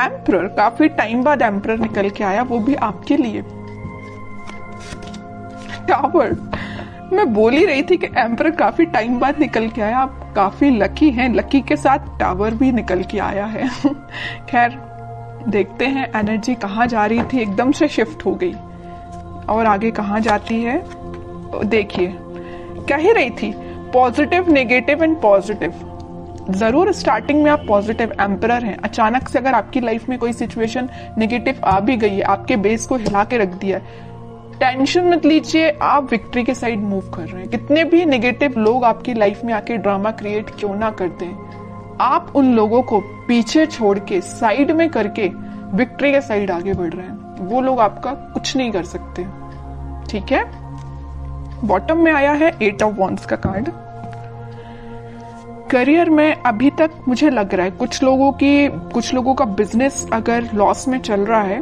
Emperor, काफी time बाद emperor निकल के आया, वो भी आपके लिए। टावर, मैं बोल ही रही थी कि एम्परर काफी टाइम बाद निकल के आया, आप काफी लकी हैं, लकी के साथ टावर भी निकल के आया है। खैर देखते हैं एनर्जी कहाँ जा रही थी, एकदम से शिफ्ट हो गई और आगे कहाँ जाती है। देखिए कह ही रही थी पॉजिटिव, नेगेटिव एंड पॉजिटिव। जरूर स्टार्टिंग में आप पॉजिटिव एम्परर हैं, अचानक से अगर आपकी लाइफ में कोई सिचुएशन नेगेटिव आ भी गई है, आपके बेस को हिला के रख दिया है, टेंशन मत लीजिए, आप विक्ट्री के साइड मूव कर रहे हैं। कितने भी नेगेटिव लोग आपकी लाइफ में आके ड्रामा क्रिएट क्यों ना करते हैं, आप उन लोगों को पीछे छोड़ के साइड में करके विक्ट्री के साइड आगे बढ़ रहे हैं। वो लोग आपका कुछ नहीं कर सकते, ठीक है। बॉटम में आया है 8 ऑफ वॉन्ड्स का कार्ड। करियर में अभी तक मुझे लग रहा है कुछ लोगों का बिजनेस अगर लॉस में चल रहा है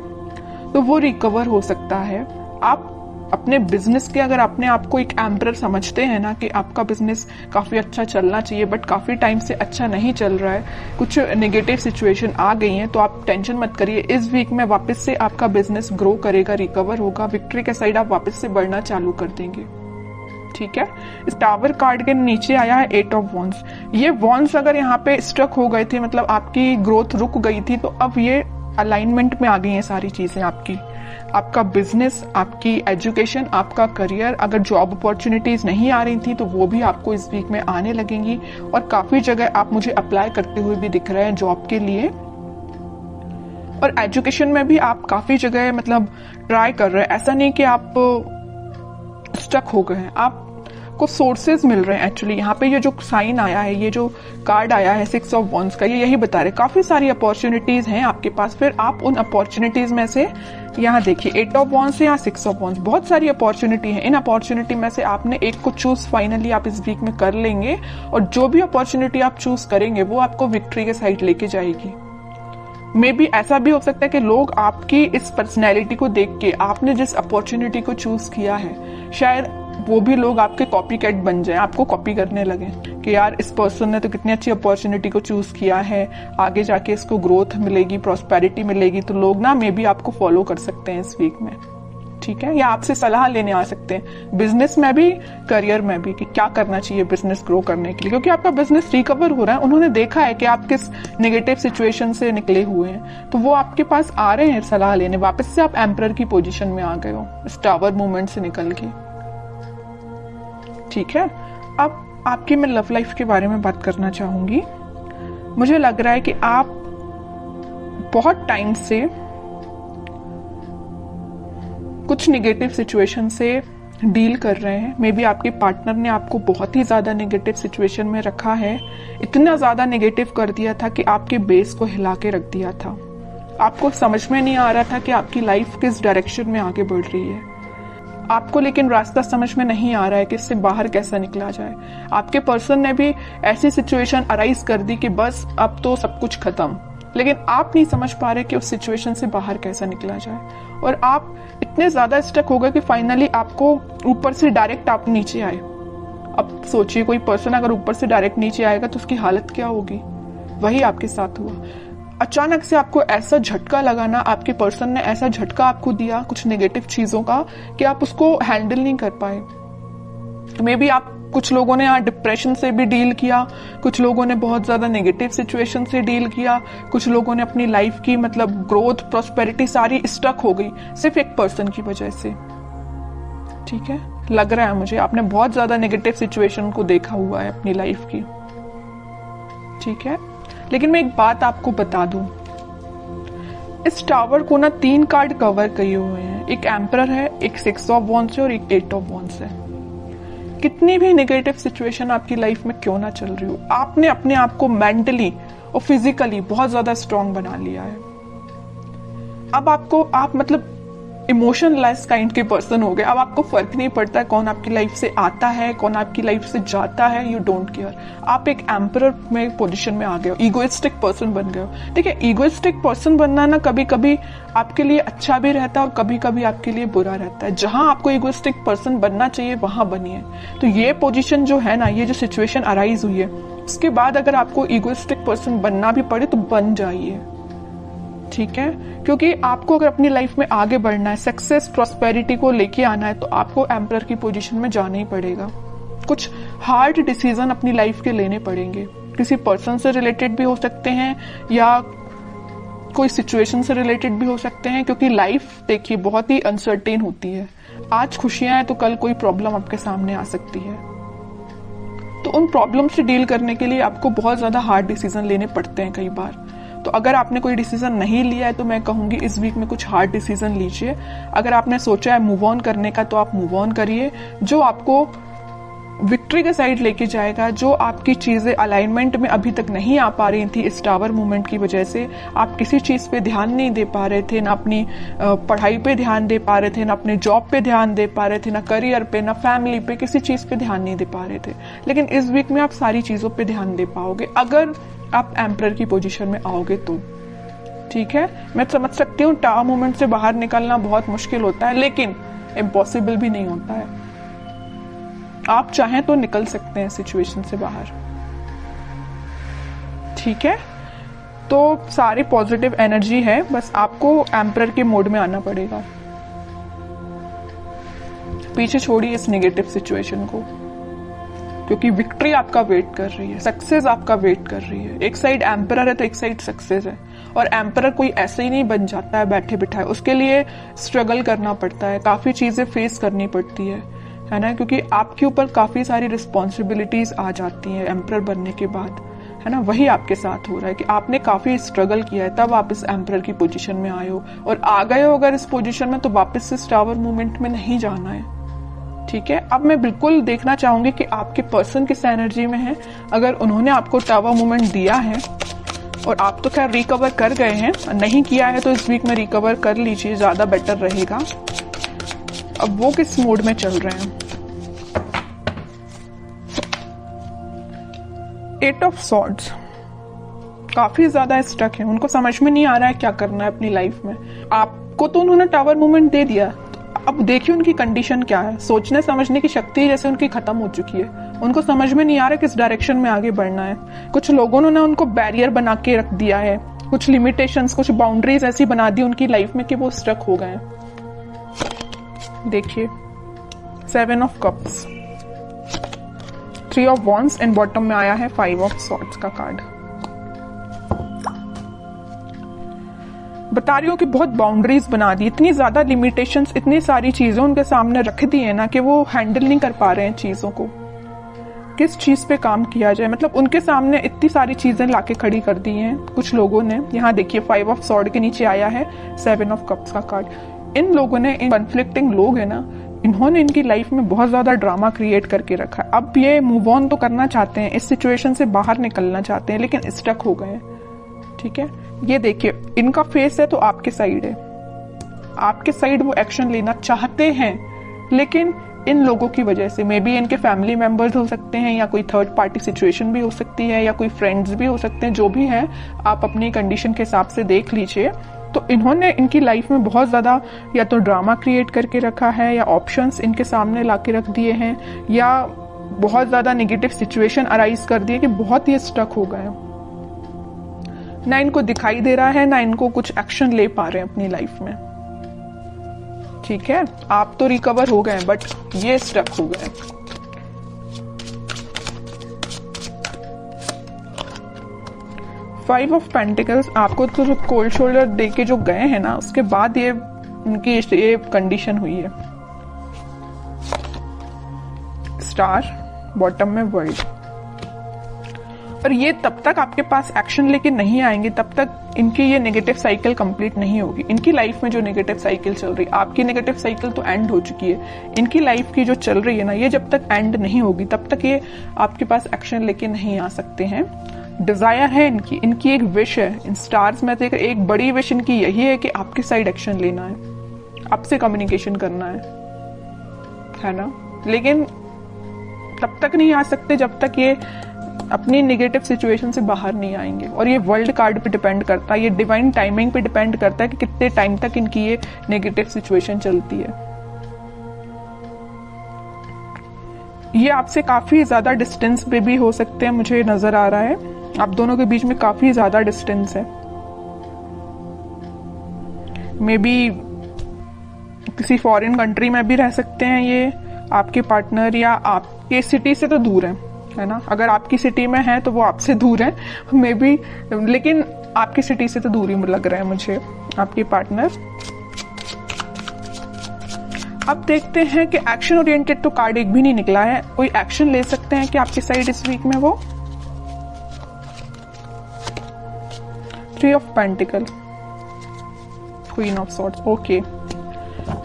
तो वो रिकवर हो सकता है। आप अपने बिजनेस के अगर अपने आप को एक एम्परर समझते हैं ना कि आपका बिजनेस काफी अच्छा चलना चाहिए बट काफी टाइम से अच्छा नहीं चल रहा है, कुछ नेगेटिव सिचुएशन आ गई हैं, तो आप टेंशन मत करिए। इस वीक में वापस से आपका बिजनेस ग्रो करेगा, रिकवर होगा, विक्ट्री के साइड आप वापस से बढ़ना चालू कर देंगे, ठीक है। इस टावर कार्ड के नीचे आया है 8 ऑफ वॉन्ड्स। ये वॉन्ड्स अगर यहाँ पे स्ट्रक हो गए थे, मतलब आपकी ग्रोथ रुक गई थी, तो अब ये अलाइनमेंट में आ गई हैं सारी चीजें आपकी। आपका बिजनेस, आपकी एजुकेशन, आपका करियर, अगर जॉब अपॉर्चुनिटीज नहीं आ रही थी तो वो भी आपको इस वीक में आने लगेंगी और काफी जगह आप मुझे अप्लाई करते हुए भी दिख रहे हैं जॉब के लिए। और एजुकेशन में भी आप काफी जगह मतलब ट्राई कर रहे हैं, ऐसा नहीं कि आप स्टक हो गए हैं, आपको सोर्सेज मिल रहे हैं। एक्चुअली यहाँ पे ये जो साइन आया है, ये जो कार्ड आया है 6 ऑफ वॉन्ड्स का, ये यही बता रहे काफी सारी अपॉर्चुनिटीज हैं आपके पास। फिर आप उन अपॉर्चुनिटीज में से यहाँ देखिए 8 ऑफ वॉन्ड्स या 6 ऑफ वॉन्ड्स, बहुत सारी अपॉर्चुनिटी है। इन अपॉर्चुनिटी में से आपने एक को चूज फाइनली आप इस वीक में कर लेंगे और जो भी अपॉर्चुनिटी आप चूज करेंगे वो आपको विक्ट्री के साइड लेके जाएगी। मे बी ऐसा भी हो सकता है कि लोग आपकी इस पर्सनैलिटी को देख के, आपने जिस अपॉर्चुनिटी को चूज किया है, शायद वो भी लोग आपके कॉपी कैट बन जाए, आपको कॉपी करने लगे कि यार इस पर्सन ने तो कितनी अच्छी अपॉर्चुनिटी को चूज किया है, आगे जाके इसको ग्रोथ मिलेगी, प्रॉस्पेरिटी मिलेगी, तो लोग ना मे बी आपको फॉलो कर सकते हैं इस वीक में, ठीक है। या आपसे सलाह लेने आ सकते हैं, बिजनेस में भी करियर में भी, कि क्या करना चाहिए बिजनेस ग्रो करने के लिए, क्योंकि आपका बिजनेस रिकवर हो रहा है। उन्होंने देखा है कि आप किस नेगेटिव सिचुएशन से निकले हुए हैं, तो वो आपके पास आ रहे हैं सलाह लेने। वापस से आप एम्परर की पोजीशन में आ गए हो इस टावर मूवमेंट से निकल के, ठीक है। अब आपकी मैं लव लाइफ के बारे में बात करना चाहूंगी। मुझे लग रहा है कि आप बहुत टाइम से कुछ नेगेटिव सिचुएशन से डील कर रहे हैं। मे बी आपके पार्टनर ने आपको बहुत ही ज्यादा नेगेटिव सिचुएशन में रखा है, इतना ज्यादा नेगेटिव कर दिया था कि आपके बेस को हिला के रख दिया था। आपको समझ में नहीं आ रहा था कि आपकी लाइफ किस डायरेक्शन में आगे बढ़ रही है, आपको लेकिन रास्ता समझ में नहीं आ रहा है कि इससे बाहर कैसा निकला जाए। आपके पर्सन ने भी ऐसी सिचुएशन अराइज कर दी कि बस अब तो सब कुछ खत्म, लेकिन आप नहीं समझ पा रहे कि उस सिचुएशन से बाहर कैसा निकला जाए। और आप इतने ज्यादा स्टक हो गए कि फाइनली आपको ऊपर से डायरेक्ट आप नीचे आए। अब सोचिए कोई पर्सन अगर ऊपर से डायरेक्ट नीचे आएगा तो उसकी हालत क्या होगी। वही आपके साथ हुआ। अचानक से आपको ऐसा झटका लगाना, आपके पर्सन ने ऐसा झटका आपको दिया कुछ नेगेटिव चीजों का कि आप उसको हैंडल नहीं कर पाए। मे बी आप, कुछ लोगों ने यहाँ डिप्रेशन से भी डील किया, कुछ लोगों ने बहुत ज्यादा नेगेटिव सिचुएशन से डील किया, कुछ लोगों ने अपनी लाइफ की मतलब ग्रोथ, प्रॉस्पेरिटी सारी स्टक हो गई सिर्फ एक पर्सन की वजह से, ठीक है। लग रहा है मुझे आपने बहुत ज्यादा नेगेटिव सिचुएशन को देखा हुआ है अपनी लाइफ की, ठीक है। लेकिन मैं एक बात आपको बता दूं, इस टावर को ना 3 कार्ड कवर किए हुए हैं। एक एम्परर है, एक 6 ऑफ वॉन्ड्स है और एक 8 ऑफ वॉन्ड्स है। कितनी भी नेगेटिव सिचुएशन आपकी लाइफ में क्यों ना चल रही हो, आपने अपने आप को मेंटली और फिजिकली बहुत ज्यादा स्ट्रांग बना लिया है। अब आप मतलब इमोशनलेस काइंड के पर्सन हो गए। अब आपको फर्क नहीं पड़ता है कौन आपकी लाइफ से आता है, कौन आपकी लाइफ से जाता है, यू डोंट केयर। आप एक एम्परर में पोजीशन में आ गए हो, इगोइस्टिक पर्सन बन गए हो। ठीक है, इगोइस्टिक पर्सन बनना ना कभी कभी आपके लिए अच्छा भी रहता है और कभी कभी आपके लिए बुरा रहता है। जहां आपको इगोइस्टिक पर्सन बनना चाहिए वहां बनिए। तो ये पोजीशन जो है ना, ये जो सिचुएशन अराइज हुई है, उसके बाद अगर आपको इगोइस्टिक पर्सन बनना भी पड़े तो बन जाइए, ठीक है, क्योंकि आपको अगर अपनी लाइफ में आगे बढ़ना है, सक्सेस प्रॉस्पेरिटी को लेके आना है, तो आपको एम्परर की पोजीशन में जाना ही पड़ेगा। कुछ हार्ड डिसीजन अपनी लाइफ के लेने पड़ेंगे, किसी पर्सन से रिलेटेड भी हो सकते हैं या कोई सिचुएशन से रिलेटेड भी हो सकते हैं, क्योंकि लाइफ देखिए बहुत ही अनसर्टेन होती है। आज खुशियां हैं तो कल कोई प्रॉब्लम आपके सामने आ सकती है, तो उन प्रॉब्लम से डील करने के लिए आपको बहुत ज्यादा हार्ड डिसीजन लेने पड़ते हैं कई बार। तो अगर आपने कोई डिसीजन नहीं लिया है तो मैं कहूंगी इस वीक में कुछ हार्ड डिसीजन लीजिए। अगर आपने सोचा है मूव ऑन करने का तो आप मूव ऑन करिए, जो आपको विक्ट्री के साइड लेके जाएगा। जो आपकी चीजें अलाइनमेंट में अभी तक नहीं आ पा रही थी इस टावर मूवमेंट की वजह से, आप किसी चीज पे ध्यान नहीं दे पा रहे थे, ना अपनी पढ़ाई पे ध्यान दे पा रहे थे, ना अपने जॉब पे ध्यान दे पा रहे थे, ना करियर पे, ना फैमिली पे, किसी चीज पे ध्यान नहीं दे पा रहे थे। लेकिन इस वीक में आप सारी चीजों पे ध्यान दे पाओगे अगर आप एम्परर की पोजीशन में आओगे तो। ठीक है, मैं समझ सकती हूँ टावर मूवमेंट से बाहर निकलना बहुत मुश्किल होता है, लेकिन इम्पॉसिबल भी नहीं होता है। आप चाहें तो निकल सकते हैं सिचुएशन से बाहर। ठीक है, तो सारी पॉजिटिव एनर्जी है, बस आपको एम्परर के मोड में आना पड़ेगा। पीछे छोड़िए इस नेगेटिव सिचुएशन को, क्योंकि विक्ट्री आपका वेट कर रही है, सक्सेस आपका वेट कर रही है। एक साइड एम्परर है तो एक साइड सक्सेस है, और एम्परर कोई ऐसे ही नहीं बन जाता है बैठे बिठाए, उसके लिए स्ट्रगल करना पड़ता है, काफी चीजें फेस करनी पड़ती है ना, क्योंकि आपके ऊपर काफी सारी रिस्पॉन्सिबिलिटीज आ जाती हैं एम्परर बनने के बाद, है ना। वही आपके साथ हो रहा है कि आपने काफी स्ट्रगल किया है, तब आप इस एम्परर की पोजीशन में आए हो, और आ गए हो अगर इस पोजीशन में तो वापस इस टावर मूवमेंट में नहीं जाना है। ठीक है, अब मैं बिल्कुल देखना चाहूंगी कि आपके पर्सन किस एनर्जी में है। अगर उन्होंने आपको टावर मूवमेंट दिया है और आप तो खैर रिकवर कर गए हैं, नहीं किया है तो इस वीक में रिकवर कर लीजिए, ज्यादा बेटर रहेगा। अब वो किस मोड में चल रहे हैं। 8 ऑफ सॉर्ड्स, काफी ज्यादा स्टक है, उनको समझ में नहीं आ रहा है क्या करना है अपनी लाइफ में। आपको तो उन्होंने टावर मूवमेंट दे दिया, अब देखिए उनकी कंडीशन क्या है। सोचने समझने की शक्ति जैसे उनकी खत्म हो चुकी है, उनको समझ में नहीं आ रहा किस डायरेक्शन में आगे बढ़ना है। कुछ लोगों ने उनको बैरियर बना के रख दिया है, कुछ लिमिटेशंस, कुछ बाउंड्रीज ऐसी बना दी उनकी लाइफ में कि वो स्टक हो गए हैं। देखिए 7 of cups, 3 of wands and bottom में आया है 5 ऑफ सॉर्ड्स का कार्ड। बता रही हूँ कि बहुत बाउंड्रीज बना दी, इतनी ज्यादा लिमिटेशंस, इतनी सारी चीजें उनके सामने रख दी है ना कि वो हैंडल नहीं कर पा रहे हैं चीजों को। किस चीज पे काम किया जाए, मतलब उनके सामने इतनी सारी चीजें लाके खड़ी कर दी हैं कुछ लोगों ने। यहाँ देखिए 5 ऑफ सॉर्ड के नीचे आया है 7 ऑफ कप्स का कार्ड। इन लोगों ने, इन कॉन्फ्लिक्टिंग लोग है ना, इन्होंने इनकी लाइफ में बहुत ज्यादा ड्रामा क्रिएट करके रखा है। अब ये मूव ऑन तो करना चाहते हैं, इस सिचुएशन से बाहर निकलना चाहते हैं, लेकिन स्टक हो गए हैं। ठीक है, ये देखिए इनका फेस है तो आपके साइड है, आपके साइड वो एक्शन लेना चाहते हैं, लेकिन इन लोगों की वजह से, मे बी इनके फैमिली मेंबर्स हो सकते हैं, या कोई थर्ड पार्टी सिचुएशन भी हो सकती है, या कोई फ्रेंड्स भी हो सकते हैं, जो भी है आप अपनी कंडीशन के हिसाब से देख लीजिए। तो इन्होंने इनकी लाइफ में बहुत ज्यादा या तो ड्रामा क्रिएट करके रखा है, या ऑप्शंस इनके सामने लाके रख दिए हैं, या बहुत ज्यादा नेगेटिव सिचुएशन अराइज कर दिए कि बहुत ही स्टक हो गए। ना इनको दिखाई दे रहा है, ना इनको कुछ एक्शन ले पा रहे हैं अपनी लाइफ में। ठीक है, आप तो रिकवर हो गए बट ये स्टक हो गए। फाइव ऑफ पेंटिकल्स, आपको तो कोल्ड शोल्डर दे के जो गए हैं ना, उसके बाद ये उनकी ये कंडीशन हुई है। स्टार, बॉटम में वर्ल्ड। और ये तब तक आपके पास एक्शन लेके नहीं आएंगे, तब तक इनकी ये नेगेटिव साइकिल कंप्लीट नहीं होगी। इनकी लाइफ में जो नेगेटिव साइकिल चल रही है, आपकी नेगेटिव साइकिल तो एंड हो चुकी है, इनकी लाइफ की जो चल रही है ना, ये जब तक एंड नहीं होगी तब तक ये आपके पास एक्शन लेके नहीं आ सकते हैं। डिजायर है इनकी एक विश है। इन स्टार्स में एक बड़ी विश इनकी यही है कि आपकी साइड एक्शन लेना है, आपसे कम्युनिकेशन करना है ना। लेकिन तब तक नहीं आ सकते जब तक ये अपनी नेगेटिव सिचुएशन से बाहर नहीं आएंगे। और ये वर्ल्ड कार्ड पे डिपेंड करता है, ये डिवाइन टाइमिंग पे डिपेंड करता है कि कितने टाइम तक इनकी ये नेगेटिव सिचुएशन चलती है। ये आपसे काफी ज्यादा डिस्टेंस पे भी हो सकते हैं, मुझे नजर आ रहा है आप दोनों के बीच में काफी ज्यादा डिस्टेंस है। मे बी किसी फॉरेन कंट्री में भी रह सकते हैं ये आपके पार्टनर, या आपके सिटी से तो दूर है ना। अगर आपकी सिटी में है तो वो आपसे दूर है मे बी, लेकिन आपकी सिटी से तो दूर ही लग रहा है मुझे आपके पार्टनर। अब देखते हैं कि एक्शन ओरिएंटेड तो कार्ड एक भी नहीं निकला है। कोई एक्शन ले सकते हैं कि आपकी साइड इस वीक में वो 3 of pentacle, queen of swords. Okay,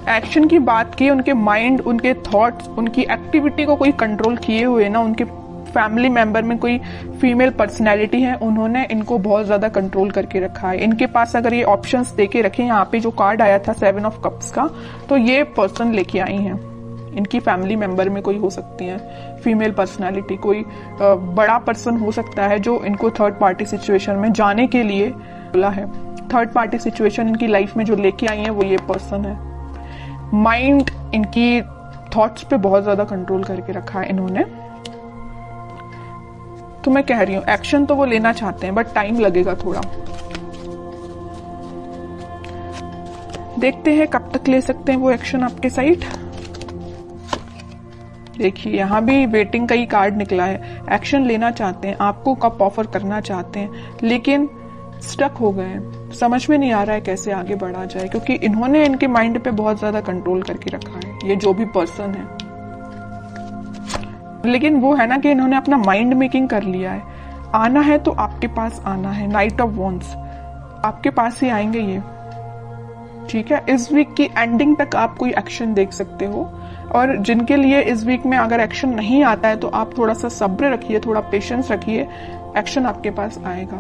action की बात की, उनके माइंड, उनके थॉट्स, उनकी एक्टिविटी को कोई कंट्रोल किए हुए ना, उनके फैमिली मेंबर में कोई फीमेल पर्सनैलिटी है, उन्होंने इनको बहुत ज्यादा कंट्रोल करके रखा है। इनके पास अगर ये ऑप्शंस देके रखे, यहाँ पे जो कार्ड आया था 7 ऑफ कप्स का, तो ये पर्सन लेके आई हैं। इनकी फैमिली मेंबर में कोई हो सकती है फीमेल पर्सनैलिटी, कोई बड़ा पर्सन हो सकता है जो इनको थर्ड पार्टी सिचुएशन में जाने के लिए बोला है। थर्ड पार्टी सिचुएशन इनकी लाइफ में जो लेके आई है वो ये पर्सन है। माइंड, इनकी थॉट्स पे बहुत ज्यादा कंट्रोल करके रखा है इन्होंने। तो मैं कह रही हूं एक्शन तो वो लेना चाहते हैं, बट टाइम लगेगा थोड़ा। देखते हैं कब तक ले सकते हैं वो एक्शन आपके साइड। देखिए यहां भी वेटिंग का ही कार्ड निकला है। एक्शन लेना चाहते हैं, आपको कब ऑफर करना चाहते हैं, लेकिन स्टक हो गए हैं। समझ में नहीं आ रहा है कैसे आगे बढ़ा जाए, क्योंकि इन्होंने इनके माइंड पे बहुत ज्यादा कंट्रोल करके रखा है, ये जो भी पर्सन है। लेकिन वो है ना कि इन्होंने अपना माइंड मेकिंग कर लिया है। आना है तो आपके पास आना है। नाइट ऑफ वॉन्ड्स, आपके पास ही आएंगे ये, ठीक है। इस वीक की एंडिंग तक आप कोई एक्शन देख सकते हो। और जिनके लिए इस वीक में अगर एक्शन नहीं आता है तो आप थोड़ा सा सब्र रखिए, थोड़ा पेशेंस रखिए, एक्शन आपके पास आएगा।